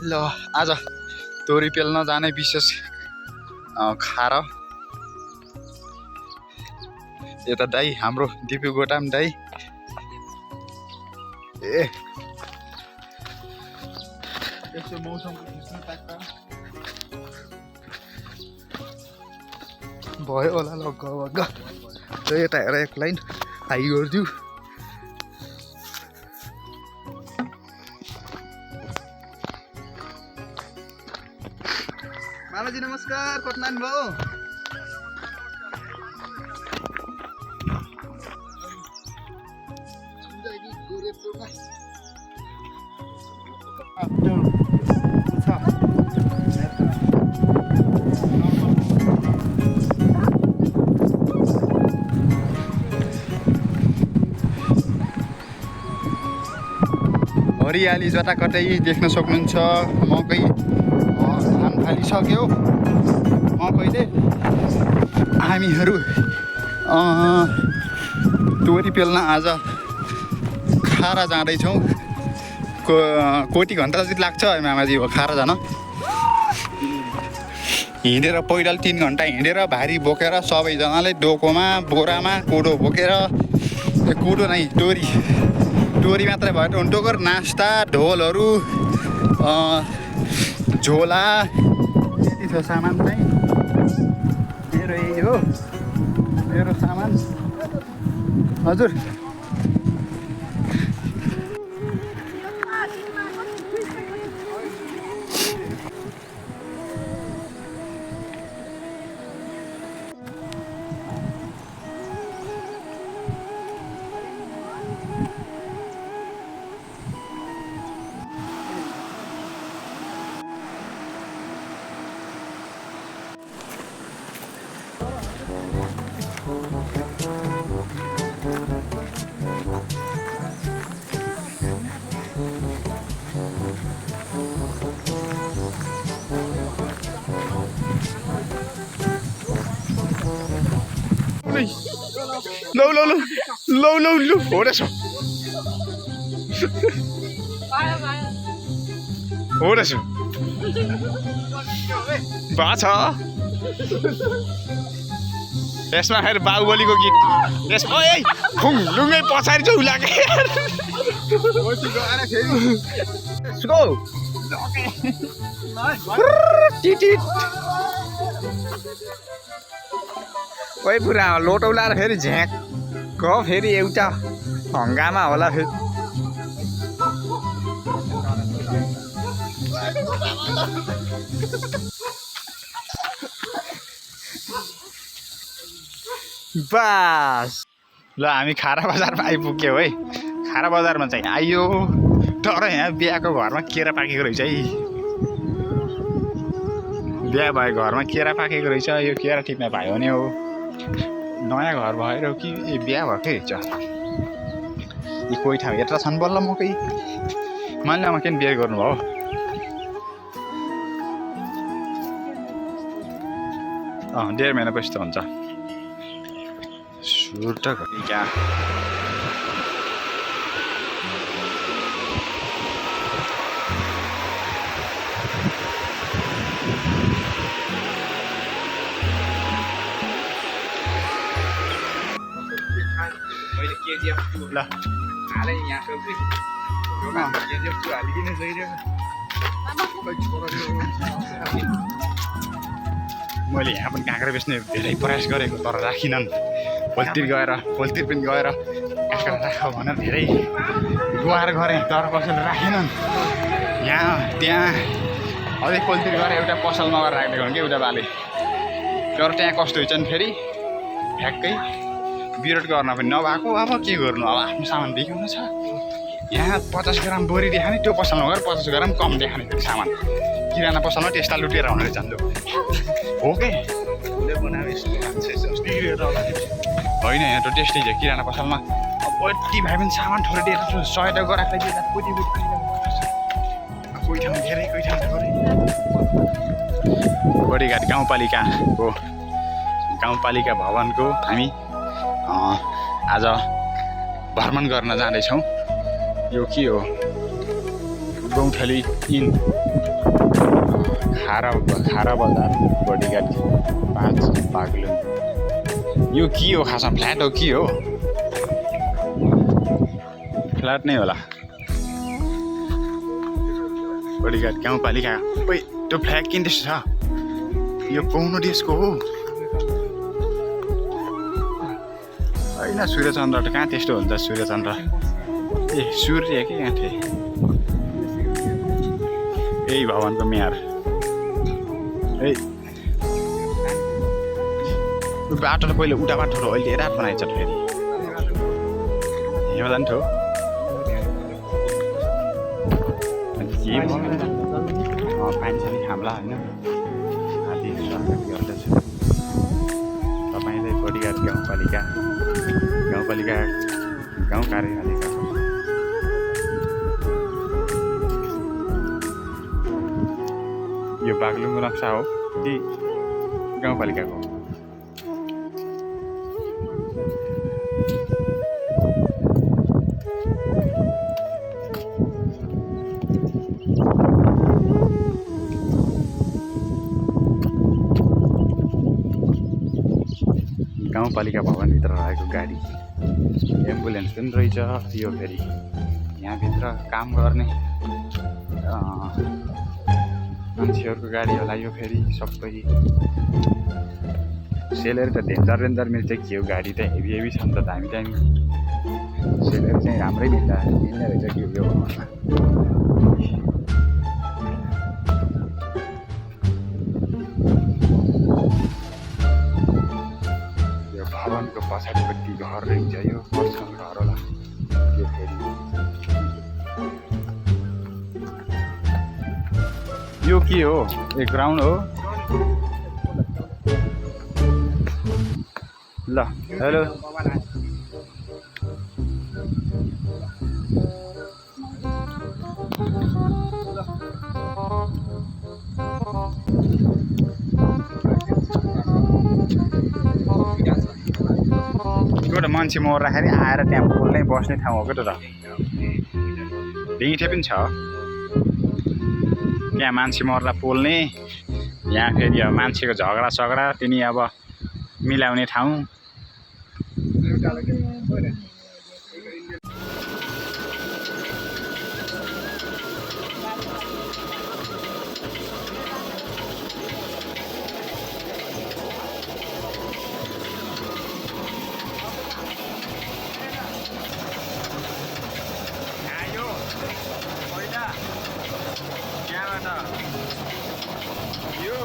ल आज तोरी पेल्न जाने विशेष खार यता दाई हाम्रो दिपु गोटाम दाई ए यस्तो मौसमको खिच्नु टाक्क भयो होला लगभग त्यो यता हेर एक लाइन हाई गरिदिउ मालाजी नमस्कार कतनान भयो हरियाली जताकतै देख्न सक्नुहुन्छ मकै धान फालिसक्यो मकैले हामीहरू तोरी पेल्न आज खारा जाँदैछौँ कोटी घन्टा जति लाग्छ मामाजी हो खारा जान हिँडेर पैदल 3 घन्टा हिँडेर भारी बोकेर सबैजनाले डोकोमा बोरामा कोदो बोकेर कोदो नै टोरी मात्रै भयो टोकर नास्ता ढोलहरू झोला यति छ सामान चाहिँ मेरो यही हो मेरो सामान हजुर लो हो रहेछ छ यसमा फेरि बाहुबलीको गीत यसमा खुङलुङ्गै पछाडि चाहिँ उलाके कोही पुरा लोटौलाएर फेरि झ्याक फेरि एउटा हङ्गामा होला फेरि बस ल हामी खारा बजारमा आइपुग्यौँ है खारा बजारमा चाहिँ आइयो तर यहाँ बिहाको घरमा केरा पाकेको रहेछ है बिहा भएको घरमा केरा पाकेको रहेछ यो केरा टिप्न भयो भने हो नयाँ घर भएर कि बिहा भएकै रहेछ यी कोही ठाउँ यत्र छन् बल्ल मकै मान्यमा किन बिहा गर्नुभयो 1.5 महिनापछि त हुन्छ सुर्ता गर्ने क्या ल हालै यहाँको मैले यहाँ पनि काँक्रा बेच्ने धेरै प्रयास गरेको तर राखिनन् पोल्तिर पनि गएर काँक्रा राख भनेर धेरै गुहार गरेँ तर कसैले राखेनन् यहाँ त्यहाँ अझै पोल्तिर गएर एउटा पसलमा गएर राखिदिएको कि एउटा बाले तर त्यहाँ कस्तो हुन्छ नि फेरि ठ्याक्कै विरोध गर्न पनि नभएको अब के गर्नु अब आफ्नो सामान देखाउनु छ यहाँ 50 ग्राम बोरी देखाने त्यो पसलमा गएर 50 ग्राम कम देखाने फेरि सामान किराना पसलमा त्यस्ता लुटेर हुने रहेछ नि हो के होइन यहाँ त टेस्टै छ किराना पसलमा अब कति भए पनि सामान थोरै दिएर 100 टका गराएको कोही ठाउँ धेरै कोही ठाउँ थोरै बडीघाट गाउँपालिका भवनको हामी आज भ्रमण गर्न जाँदैछौँ यो के हो गौँथली इन खारा बजार बडीगार्ड 5 बागलुङ। यो के हो खासमा फ्ल्याट हो के हो फ्ल्याट नै होला बडीगार्ड गाउँपालिका ओइ त्यो फ्ल्याग किन त्यस्तो छ यो कुन देशको हो होइन सूर्यचन्द्र त कहाँ त्यस्तो हुन्छ सूर्यचन्द्र ए सूर्य के यहाँ थिए यही भवनको मेयर ए बाटो त पहिले उता बाटो अहिले रात बनाइन्छ फेरि यहाँ जान्थ्यो के पानी सानी खाम्ला होइन आदि स्वागत गर्दछु तपाईँलाई बडीगार्ड गाउँपालिका गाउँ कार्यपालिका यो बागलुङको नक्सा हो कि गाउँपालिकाको गाउँपालिका भवनभित्र रहेको गाडी एम्बुलेन्स पनि रहेछ यो फेरि यहाँभित्र काम गर्ने मान्छेहरूको गाडी होला यो फेरि सबै सेलेरी त डेन्जर मिल्छ के हो गाडी त हेभी छ नि त दामी सेलेरी चाहिँ राम्रै मिल्ने रहेछ कि यो भवनको पछाडिपट्टि घर रहेछ यो पर्सनल घर होला यो फेरि यो के हो एक ग्राउन्ड हो ल हेलो एउटा मान्छे मर्दाखेरि आएर त्यहाँ बोल्नै बस्ने ठाउँ हो क्या त ढिँटे पनि छ त्यहाँ मान्छे मर्दा पोल्ने यहाँ फेरि अब मान्छेको झगडा तिनी अब मिलाउने ठाउँ यो